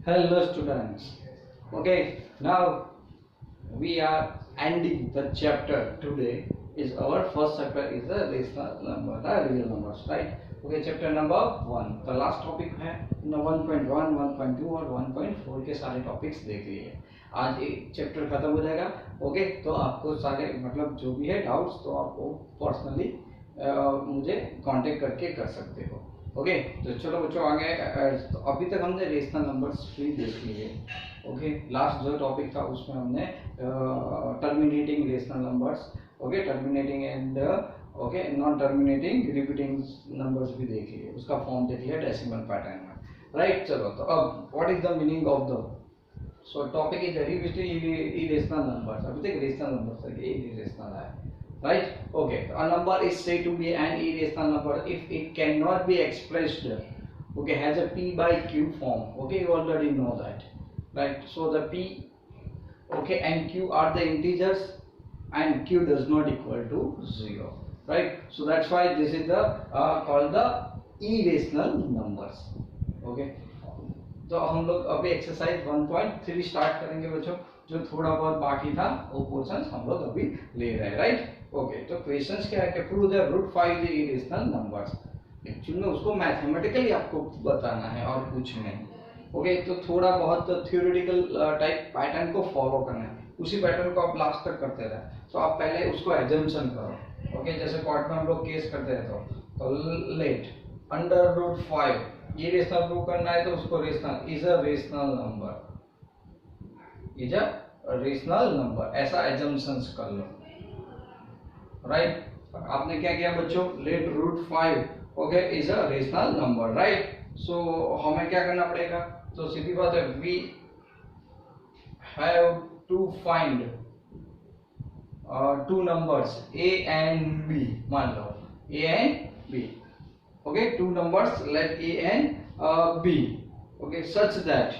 Hello students. Okay, now we are ending the chapter today. Is our first chapter is the rational number, the real numbers, right? Okay, chapter number 1. The last topic है 1.1, 1.2 और 1.4 के सारे topics देख लिए. आज एक chapter खत्म हो जाएगा. ओके, तो आपको सारे मतलब जो भी है डाउट्स तो आपको पर्सनली मुझे कांटेक्ट करके कर सकते हो. ओके, तो चलो बच्चों आगे. तो अभी तक हमने रेशनल नंबर्स भी देख लिए. ओके, लास्ट जो टॉपिक था उसमें हमने terminating rational numbers, okay, terminating and okay non terminating repeating numbers भी देख लिए. उसका फॉर्म देख लिया डेसिमल पैटर्न में, राइट. चलो, तो अब what is the meaning of the so topic is irrational numbers. अभी तक रेशनल नंबर्स तक इरेशनल है, right? Okay, a number is said to be an irrational number if it cannot be expressed, okay, has a p by q form. Okay, you already know that, right? So the p, okay, and q are the integers and q does not equal to 0, right? So that's why this is the called the irrational numbers. Okay, तो हम लोग अभी exercise 1.3 start करेंगे बच्चों. जो थोड़ा बहुत बाकी था वो पोर्शंस हम लोग अभी ले रहे हैं, राइट. ओके, तो क्वेश्चंस क्या है कि prove the root 5 the irrational numbers. Actually में उसको मैथमेटिकली आपको बताना है और कुछ नहीं. ओके, तो थोड़ा बहुत थ्योरेटिकल टाइप पैटर्न को फॉलो करना है. उसी पैटर्न को आप लास्ट तक करते रहे. तो आप पहले उसको एजम्पशन करो. ओके, जैसे कोर्ट में हम लोग केस करते रहते हो तो लेट अंडर रूट 5 ये रेशनल प्रूव करना है तो उसको rational is a rational number, is a rational number, ऐसा एजम्पशंस कर लो, राइट. आपने क्या किया बच्चों, let root 5 okay is a rational number, right. So हमें क्या करना पड़ेगा, तो सीधी बात है, we have to find two numbers a and b. मान लो a and b. Okay, two numbers like a and b. Okay, such that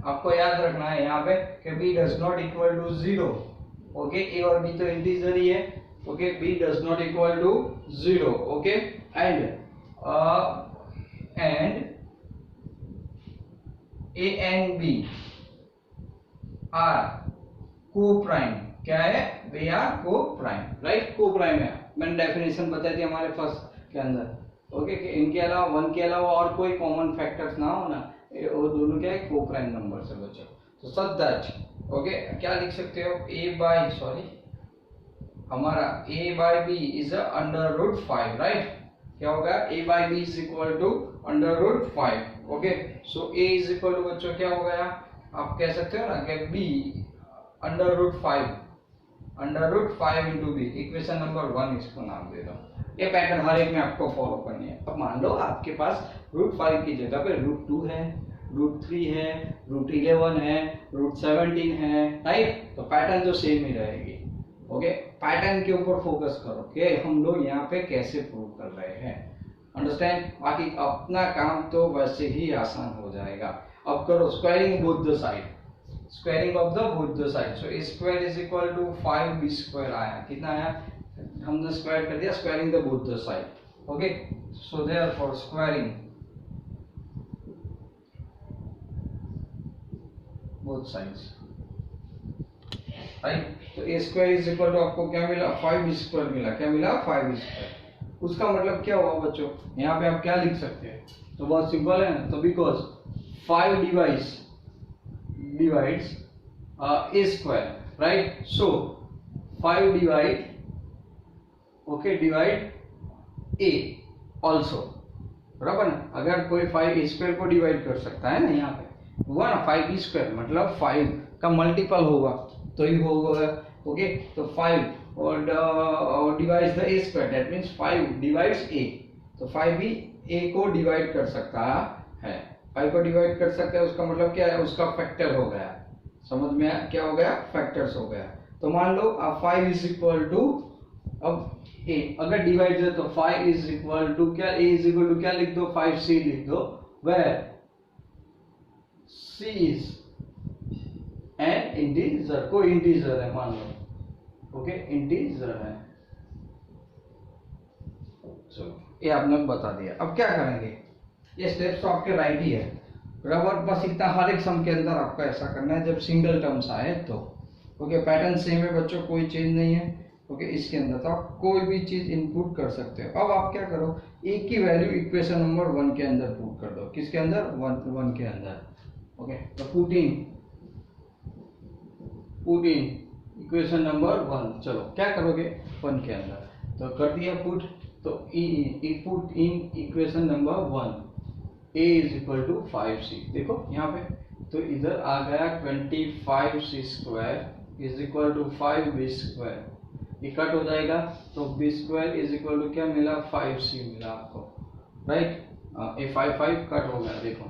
आपको याद रखना है यहाँ पे कि b does not equal to 0. Okay, a और b तो इंटीजर ही है. Okay, b does not equal to 0. Okay, and a and b are co-prime. क्या है, they are co-prime, right? co-prime है, मैंने डेफिनेशन बताई थी हमारे फर्स्ट के अंदर. ओके, कि इनके अलावा वन के अलावा और कोई कॉमन फैक्टर्स ना हो ना, वो दोनों क्या है, co-prime नंबर्स है बच्चों. तो सच दैट ओके क्या लिख सकते हो, हमारा a by b is under root 5, right. क्या होगा, a by b is equal to under root 5. Okay, so a is equal to बच्चों क्या हो गया, आप कह सकते हो ना कि b under root 5 into B. Equation number 1 इसको नाम दे दो. ये पैटर्न हर एक में आपको फॉलो करनी है. अब मान लो आपके पास रूट 5 की जगह पे रूट 2 है, रूट 3 है, रूट 11 है, रूट 17 है, राइट. तो पैटर्न तो सेम ही रहेगी. ओके, पैटर्न के ऊपर फोकस करो कि हम लोग यहाँ पे कैसे प्रूव कर रहे हैं. अंडरस्टैंड. बाकी अपना काम तो वैसे ही आसान हो जाएगा. अब करो squaring both the side, squaring of the both the side. So a square is equal to 5b square आया. कितना आया, हमने स्क्वायर कर दिया, squaring the both the side. Okay, so therefore squaring both sides, right. तो a square is equal to आपको क्या मिला, 5b स्क्वायर मिला. क्या मिला, 5b स्क्वायर. उसका मतलब क्या हुआ बच्चों, यहाँ पे आप क्या लिख सकते हैं, तो बहुत सिंपल है. तो because 5 divides a square, right? So 5 divide a also, बराबर ना. अगर कोई 5 स्क्वायर को डिवाइड कर सकता है ना, यहाँ पे हुआ ना 5 स्क्वायर, मतलब 5 का मल्टीपल होगा तो ही होगा. ओके, तो 5 और divides the a square, that means 5 divides a. तो 5 भी a को डिवाइड कर सकता है, 5 को डिवाइड कर सकते हैं. उसका मतलब क्या है, उसका फैक्टर हो गया. समझ में क्या हो गया, फैक्टर्स हो गया. तो मान लो 5 इज इक्वल टू, अब a अगर डिवाइड है तो 5 इज इक्वल टू क्या, a इज इक्वल टू क्या लिख दो, 5c लिख दो, where c is an integer. कोई इंटीजर है मान लो. ओके, इंटीजर है. चलो ये आपने बता दिया। अब क्या करेंगे, ये स्टेप्स तो आपके राइट ही है, बराबर, बस इतना हर एक सम के अंदर आपको ऐसा करना है जब सिंगल टर्म्स आए तो। ओके, पैटर्न सेम है बच्चों, कोई चेंज नहीं है। ओके, इसके अंदर तो आप कोई भी चीज इनपुट कर सकते हो। अब आप क्या करो, एक की वैल्यू इक्वेशन नंबर 1 के अंदर पुट कर दो। किसके अंदर, 1 के अंदर। ओके, तो पुट इन इक्वेशन नंबर 1। चलो क्या करोगे, 1 के अंदर तो कर दिया पुट, तो put in equation number 1 a is equal to 5c। देखो यहाँ पे तो इधर आ गया 25c square is equal to 5b square, ये कट हो जाएगा तो b square is equal to क्या मिला, 5c मिला आपको, राइट। ये 5 कट हो गया देखो,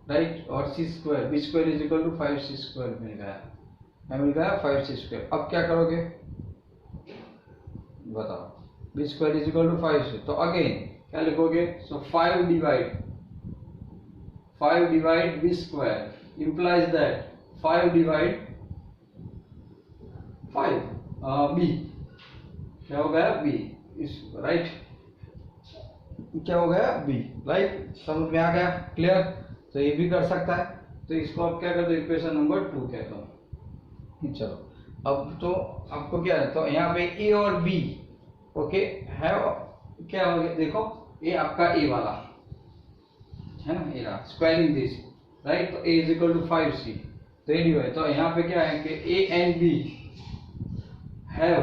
राइट, और c square, b square is equal to 5c square मिल गया, मिल गया 5c स्क्वायर। अब क्या करोगे बताओ, b square is equal to 5c, तो अगेन क्या लिखोगे, सो 5 divide b square implies that 5 divide 5 b, क्या हो गया b, इस राइट, क्या हो गया b, राइट, समझ में आ गया, क्लियर। तो ये भी कर सकता है, तो इसको आप क्या कर दो, इक्वेशन नंबर 2 कह दो। चलो अब तो आपको क्या है, तो यहाँ पे a और b ओके है, क्या हो गया देखो, ये आपका a वाला है ना, ये रहा स्क्वायरिंग दिस, राइट, तो a is equal to 5c, तो ये डिवाइड, तो यहाँ पे क्या है कि a and b have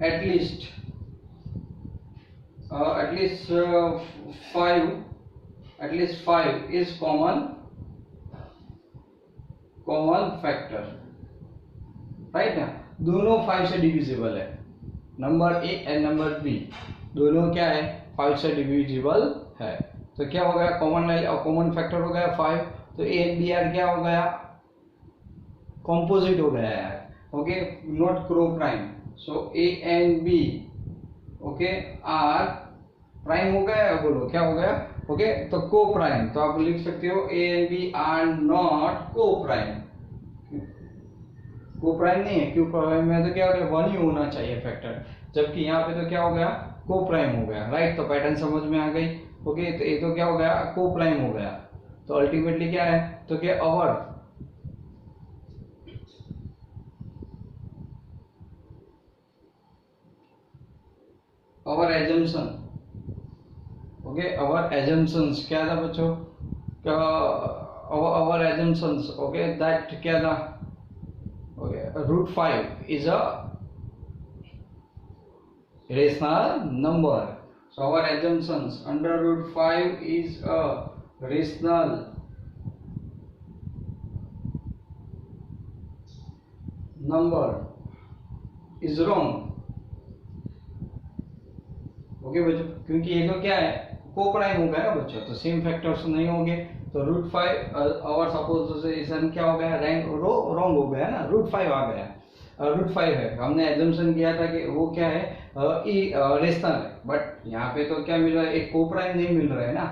at least 5 is common factor, right ना, दोनों 5 से डिविजिबल है, number a and number b दोनों क्या है, 5 से डिविजिबल है। तो क्या हो गया, कॉमन फैक्टर हो गया 5, तो a एंड b आर क्या हो गया, कॉम्पोजिट हो गया है, okay, not coprime, so a and b okay are prime हो गया, बोलो क्या हो गया, ओके, तो को प्राइम, तो आप लिख सकते हो a and b are not coprime, coprime नहीं है, क्यों प्राइम में तो क्या हो गया, 1 ही होना चाहिए फैक्टर, जबकि यहाँ पे तो क्या हो गया, को प्राइम हो गया, राइट, तो पैटर्न समझ में आ गई। ओके, तो ये तो क्या हो गया, को प्राइम हो गया, तो अल्टीमेटली क्या है, तो क्या our assumption, okay, our assumptions क्या था बच्चों, our assumptions, ओके, that क्या था, okay, √5 is a rational number, so our assumptions under √5 is a rational number is wrong, okay बच्चों, क्योंकि ये तो क्या है, को प्राइम हो गया ना बच्चों, तो सेम फैक्टर्स नहीं होंगे, तो √5 और सपोजिशन क्या हो गया, रॉन्ग हो गया ना, √5 आ गया, √5 है, हमने एजम्पशन किया था कि वो क्या है, रेशनल है, बट यहाँ पे तो क्या मिल रहा है, एक को प्राइम नहीं मिल रहा है ना,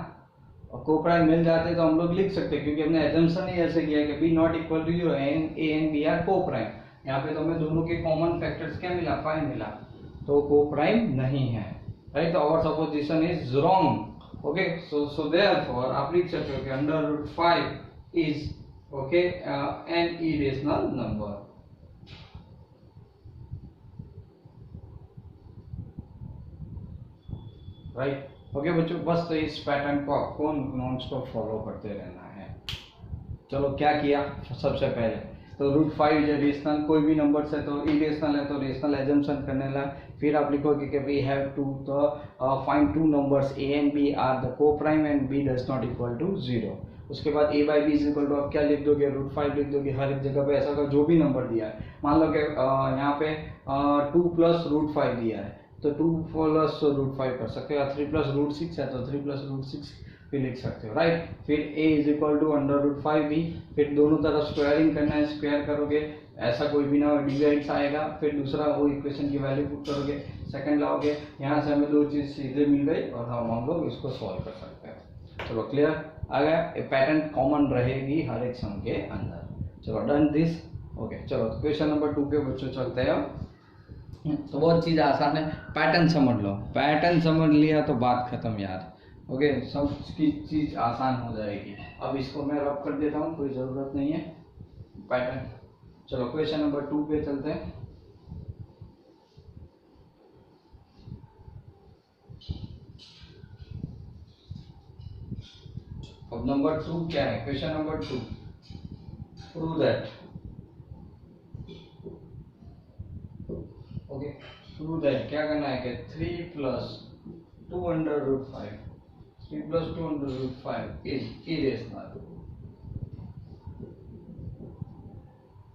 और को प्राइम मिल जाते तो हम लोग लिख सकते, क्योंकि हमने एजम्पशन ही ऐसे किया कि b not equal to 0 and a and b are coprime, यहाँ पे तो हमें दोनों के कॉमन फैक्टर्स क्या मिला, 5 मिला, तो को प्राइम नहीं है, राइट, तो our supposition is wrong, okay, so therefore आप लिख सकते हो कि under √5 is okay an irrational number, right, okay बच्चों, बस तो इस पैटर्न को आपको नॉन स्टॉप फॉलो करते रहना है। चलो क्या किया, सबसे पहले तो √5 जो रेशनल, कोई भी नंबर है तो इरेशनल है तो रेशनल एजम्पशन करने ला, फिर आप लिखोगे कि we have to find two numbers a and b are the coprime and b does not equal to 0, उसके बाद a by b is equal to, आप क्या लिख दोगे, √5 लिख दोगे हर एक जगह पे, ऐसा का जो भी नंबर दिया है, मान लो कि यहाँ पे 2 + √5 दिया है, तो 2 + √5 कर सकते हो, या 3 + √6 है तो 3 + √6 भी लिख सकते हो, राइट, फिर a is equal to under √5 भी, फिर दोनों तरफ स्क्वायरिंग करना है, स्क्वायर करोगे, ऐसा कोई भी ना डिवाइड्स आएगा, फिर दूसरा वो इक्वेशन की वैल्यू पुट करोगे, सेकंड लाओगे, यहाँ से हमें दो चीज सीधे मिल गई और हम लोग इसको सॉल्व कर सकते हैं। चलो क्लियर आ गया, पैटर्न कॉमन रहेगी हर एक सम के अंदर। चलो डन दिस, ओके, चलो क्वेश्चन नंबर 2 पे बच्चों चलते हैं। तो बहुत चीज़ आसान है, पैटर्न समझ लो, पैटर्न समझ लिया तो बात खत्म यार। ओके, सब की चीज़ आसान हो जाएगी। अब इसको मैं रब कर देता हूँ, कोई ज़रूरत नहीं है पैटर्न। चलो क्वेश्चन नंबर 2 पे चलते हैं। अब नंबर 2 क्या है, question number 2, prove that, okay, prove that क्या करना है कि 3 + 2√5 3 + 2√5 इज इरेशनल।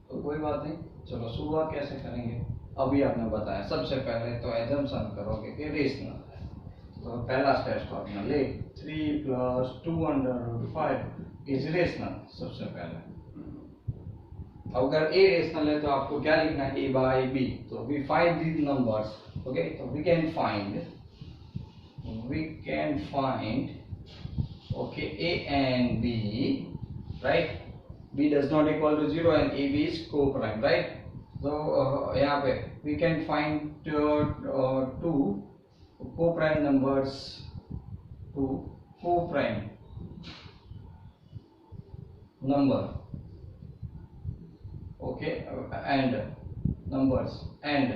तो कोई बात नहीं, चलो शुरुआत कैसे करेंगे, अभी आपने बताया। सबसे पहले तो एजम्पशन करोगे कि रेशनल है, तो पहला स्टेप तो आपने ले 3 + 2√5 इज रेशनल। सबसे पहले अगर ए रेशनल है तो आपको क्या लिखना है, a by b। तो we find these numbers, okay, तो we can find okay, a and b, right? b does not equal to 0 and ab is co-prime, right? So यहाँ पे we can find two co-prime numbers, two co-prime number, okay, and numbers, and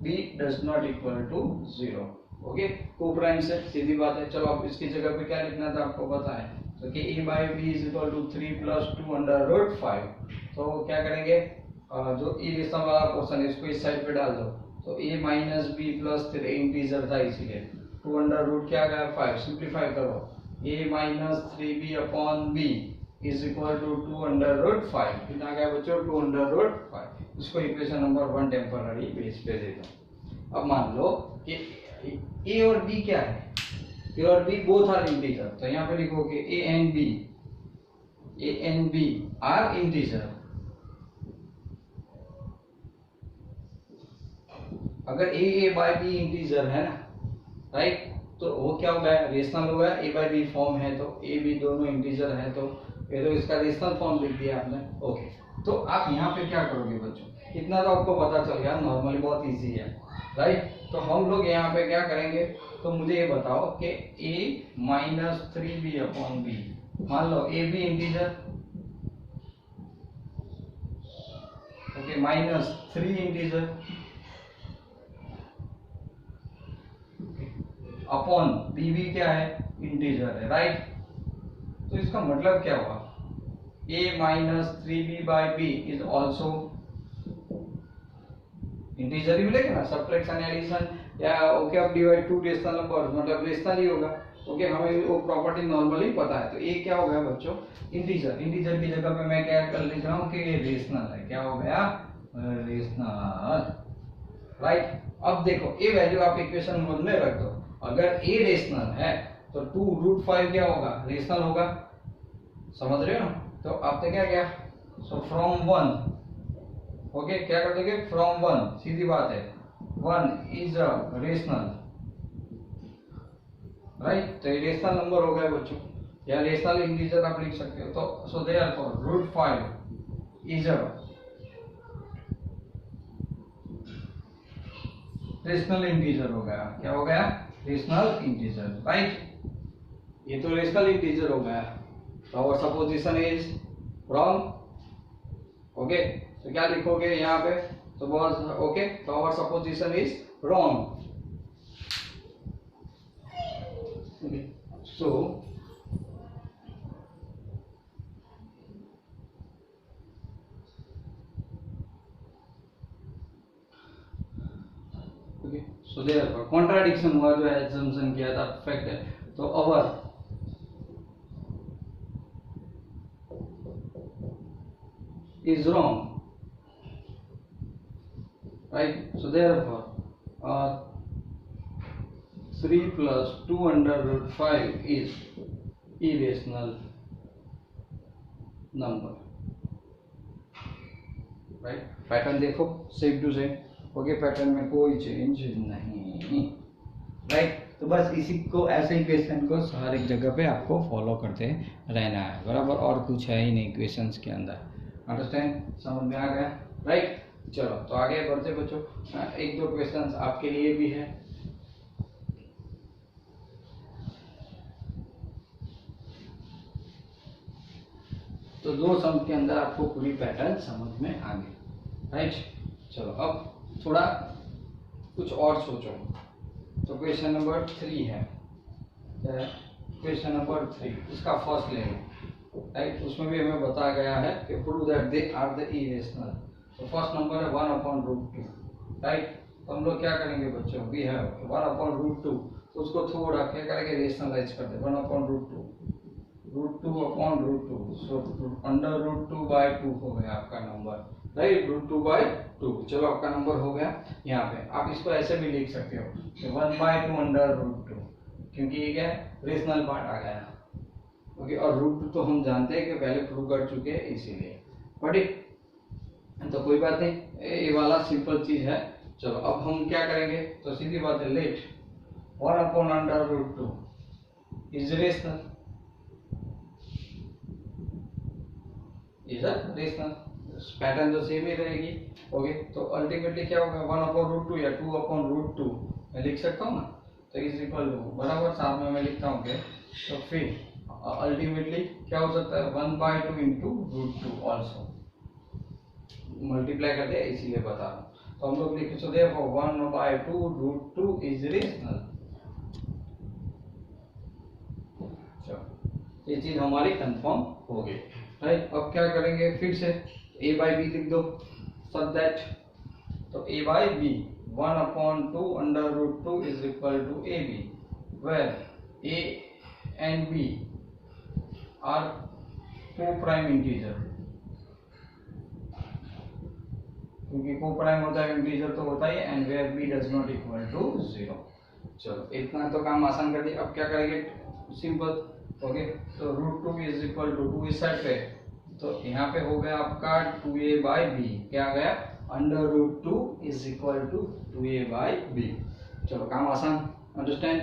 b does not equal to 0, okay, co-prime से सीधी बात है। चलो अब इसकी जगह पे क्या लिखना था आपको पता है, तो कि a by b is equal to 3 + 2√5। तो क्या करेंगे, जो ई रेशनल वाला पोर्शन है इसको इस साइड पे डाल दो, तो a - b + 3 इंटीजर था इसलिए 2√, क्या गया 5, सिंप्लीफाई करो, a - 3b/b is equal to 2√5, कितना गया बच्चों 2√5। इसको इक्वेशन नंबर 1 टेम्पररी बेस पे दे दो। अब मान लो कि ए और बी क्या है, ए और बी बोथ आर इंटीजर, तो यहाँ पे लिखोगे A and B are integer. अगर ए बाय बी इंटीजर है ना, राइट, तो वो क्या होगा, रेशनल होगा। ए बाय बी फॉर्म है तो ए बी दोनों इंटीजर है, तो ये तो इसका रेशनल फॉर्म लिख दिया आपने। ओके, तो आप यहाँ पे क्या करोगे बच्चों, इतना तो आपको पता चल गया, नॉर्मली बहुत इजी है, राइट। तो हम लोग यहाँ पे क्या करेंगे, तो मुझे ये बताओ कि a - 3b/b, मान लो a भी integer, okay, -3 integer upon b भी क्या है, इंटीजर है, राइट। तो इसका मतलब क्या हुआ, a - 3b/b is also integer ही मिलेगा ना, सब्ट्रैक्शन एडिशन या ओके, अब डिवाइड टू रेशनल नंबर मतलब रेशनल ही होगा। ओके, हमें वो प्रॉपर्टी नॉर्मली पता है, तो ये क्या हो गया बच्चों, इंटीजर। इंटीजर की जगह पे मैं क्या कर लिख रहा हूँ कि ये रेशनल है, क्या हो गया, रेशनल, राइट। अब देखो ये वैल्यू आप इक्वेशन 1 में रख दो, अगर ए रेशनल है तो 2√5 क्या होगा, रेशनल होगा, समझ रहे हो ना। तो आपने क्या किया, सो फ्रॉम 1, ओके, क्या कर दोगे, फ्रॉम 1, सीधी बात है, 1 इज अ रेशनल, राइट। तो ये रेशनल नंबर हो गया बच्चों, या रेशनल इंटीजर आप लिख सकते हो। तो so therefore √5 is a rational integer हो गया, क्या हो गया, रेशनल इंटीजर, राइट। ये तो रेशनल इंटीजर हो गया, तो our supposition is wrong, okay. तो क्या लिखोगे यहाँ पे, तो बहुत ओके, तो our supposition is wrong. So so therefore contradiction हुआ, जो एजम्पशन किया था फैक्ट है, तो our is wrong, right? So therefore 3 + 2√5 is irrational number, right? Pattern देखो same to same, okay, pattern में कोई चेंज नहीं, राइट। तो बस इसी को, ऐसे ही क्वेश्चन को हर एक जगह पे आपको फॉलो करते रहना है, बराबर, और कुछ है ही नहीं क्वेश्चंस के अंदर, अंडरस्टैंड, समझ में आ गया, राइट। चलो तो आगे बढ़ते बच्चों, एक दो क्वेश्चंस आपके लिए भी है। तो दो सम के अंदर आपको पूरी पैटर्न समझ में आ गई, राइट। चलो अब थोड़ा कुछ और सोचो। तो क्वेश्चन नंबर 3 है, क्वेश्चन नंबर 3 इसका फर्स्ट ले लो, राइट। उसमें भी हमें बताया गया है कि prove that they are the irrational. तो फर्स्ट नंबर है 1/√2, राइट। तो हम लोग क्या करेंगे बच्चों, वी हैव 1/√2, तो उसको थोड़ा क्या करेंगे, रेशनलाइज कर दे। 1/√2 √2/√2, सो √2/2 हो गया आपका नंबर, राइट। √2/2, चलो आपका नंबर हो गया। यहाँ पे आप इसको ऐसे भी लिख सकते हो 1/2 क्योंकि ये क्या है, रेशनल पार्ट आ गया, ओके। और √2 तो हम जानते हैं कि पहले प्रूव कर चुके हैं, इसीलिए बट तो कोई बात नहीं, ये वाला सिंपल चीज है। चलो अब हम क्या करेंगे, तो सीधी बात है, let 1/√2 is rational, is rational, pattern तो सेम ही रहेगी, ओके। तो अल्टीमेटली क्या होगा, 1/√2 या 2/√2 मैं लिख सकता हूँ ना, तो इज इक्वल टू बराबर साथ में मैं लिखता हूँ के, तो फिर अल्टीमेटली क्या हो सकता है, 1/2 इंटू √2 ऑल्सो मल्टीप्लाई कर दिया, इसीलिए बता रहा हूँ। तो हम लोग लिख सकते हैं 1/2 √2 इज रेशनल। ये चीज हमारी कंफर्म हो गई, राइट। अब क्या करेंगे, फिर से a/b लिख दो, सो दैट, तो a/b 1/2 is equal to ab, where a and b are coprime integer, क्योंकि को-प्राइम होता है इंटीजर तो होता ही है, and where b does not equal to 0। चलो इतना तो काम आसान कर दिया। अब क्या करेंगे, सिंपल, ओके। तो √2 इज इक्वल टू 2 इस साइड पे, तो यहाँ पे हो गया आपका 2a/b, क्या आ गया, √2 इज इक्वल टू 2a/b। चलो काम आसान, अंडरस्टैंड,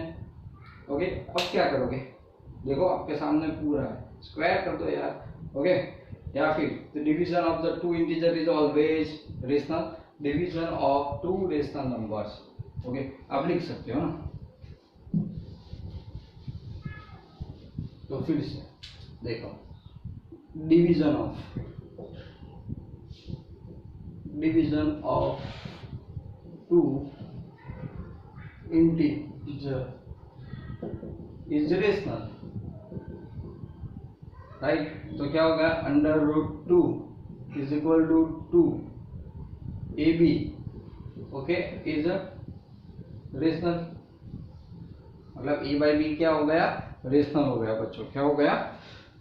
ओके। अब क्या करोगे, देखो आपके सामने पूरा है, स्क्वायर कर दो यार, ओके। या फिर the division of the two integer is always rational, division of two rational numbers, okay. आप लिख सकते हो ना। तो फिर से देखो, division of two integer is rational, right. तो क्या होगा, √2 is equal to 2ab, okay, is rational, मतलब a/b क्या हो गया, रेशनल हो गया बच्चों, क्या हो गया,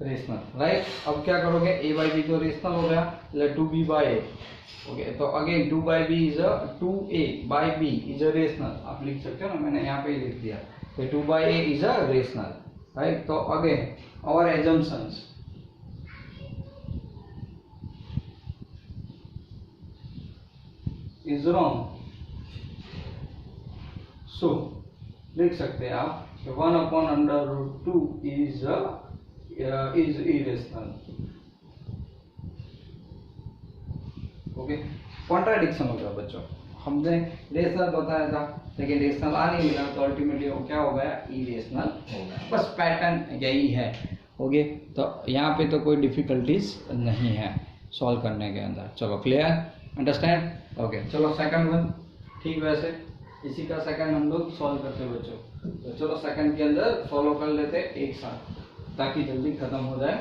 रेशनल, राइट। अब क्या करोगे, a/b तो रेशनल हो गया, 2b/a, ओके। तो again 2/b is 2a/b is a rational, आप लिख सकते हो ना, मैंने यहाँ पे लिख दिया, तो 2/a is a rational, right. तो again our assumptions is wrong, so लिख सकते हैं आप 1/√2 is irrational, ओके। कॉन्ट्राडिक्शन हो गया बच्चों, हमने रेशनल बताया था लेकिन रेशनल आ नहीं मिला, तो अल्टीमेटली वो क्या हो गया, इरेशनल हो गया। बस पैटर्न यही है, ओके। तो यहाँ पे तो कोई डिफिकल्टीज नहीं है सॉल्व करने के अंदर। चलो क्लियर, अंडरस्टैंड, ओके। चलो सेकंड वन, ठीक, वैसे इसी का सेकंड हम लोग सॉल्व करते हैं बच्चों। तो चलो सेकंड के अंदर फॉलो कर लेते हैं एक साथ, ताकि जल्दी खत्म हो जाए।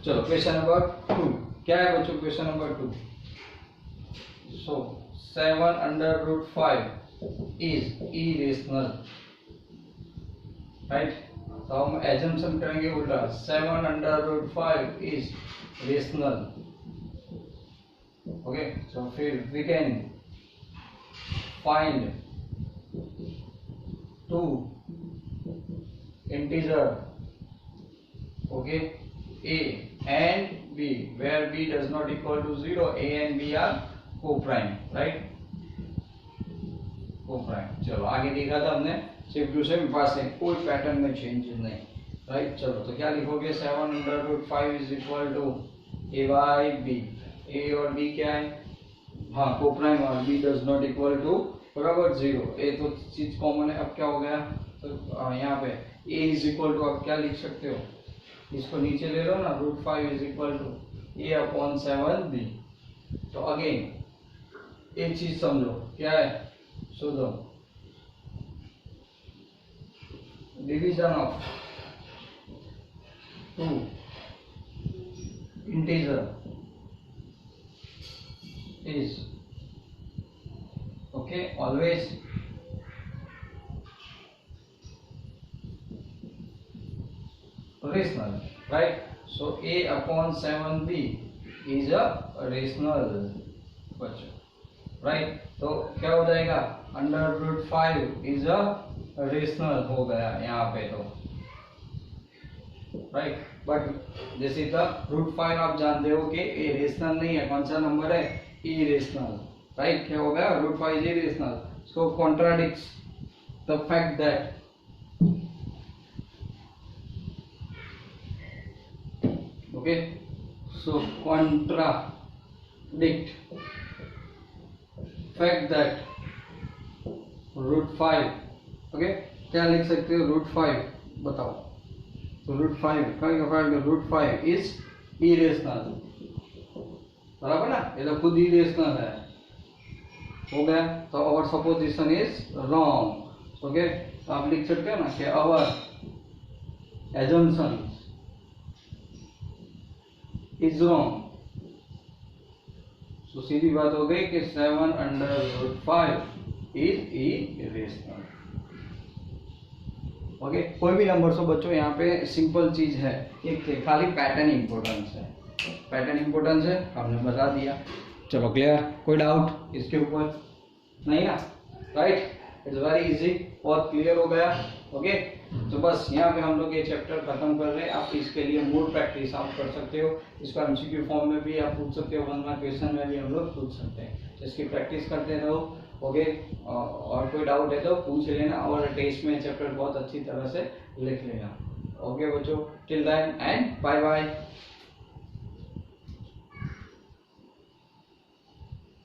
चलो क्वेश्चन नंबर 2 क्या है बच्चों, question number 2, so 7/5 is irrational, right. तो हम एजम्पशन करेंगे उल्टा, 7/5 इज रेशनल, ओके। सो फिर we can find two integer, okay, a and b where b does not equal to 0, a and b are co-prime, right, co-prime। चलो आगे देखा था हमने, सिर्फ टू सेम पास है, कोई पैटर्न में चेंजेस नहीं, राइट। चलो तो क्या लिखोगे, 7/5 is equal to a/b, a और b क्या है, हाँ कोप्राइम और b does not equal to बराबर 0, ये तो चीज कॉमन है। अब क्या हो गया, तो यहाँ पे a इज इक्वल टू, आप क्या लिख सकते हो, इसको नीचे ले लो ना, √5 इज इक्वल टू a/7b। तो अगेन एक चीज समझो, क्या है, सुनो, division of 2 integer is okay always rational, right? So a/7b is a rational बच्चों, right? तो क्या हो जाएगा, √5 is a rational हो गया यहाँ पे तो, राइट। बट जैसे √5 आप जानते हो कि ए रेशनल नहीं है, कौन सा नंबर है, इरेशनल, राइट। क्या हो गया, √5 is irrational, so contradicts the fact that okay, so contradict fact that √5, okay, क्या लिख सकते हो, √5 बताओ, तो √5 इज इरेशनल, बराबर ना, ये तो खुद इरेशनल है, हो गया। तो our supposition is wrong, okay. तो आप लिख सकते हो ना कि आवर एजम्पशन इज रॉन्ग। तो सीधी बात हो गई कि 7/5 इज इरेशनल, ओके। कोई भी नंबर हो बच्चों, यहाँ पे सिंपल चीज है, एक थे खाली पैटर्न इंपॉर्टेंस है, पैटर्न इंपॉर्टेंस है, हमने बता दिया। चलो क्लियर, कोई डाउट इसके ऊपर नहीं ना, राइट, इट्स वेरी इजी और क्लियर हो गया, ओके। तो बस यहाँ पे हम लोग ये चैप्टर खत्म कर रहे हैं। आप इसके लिए मोर प्रैक्टिस आप कर सकते हो, इसको एमसीक्यू फॉर्म में भी आप पूछ सकते हो, 1 मार्क क्वेश्चन में भी हम लोग पूछ सकते हैं, तो इसकी प्रैक्टिस करते रहो, ओके। और कोई डाउट है तो पूछ लेना, और टेस्ट में चैप्टर बहुत अच्छी तरह से लिख लेना, ओके बच्चों। Till then and bye bye.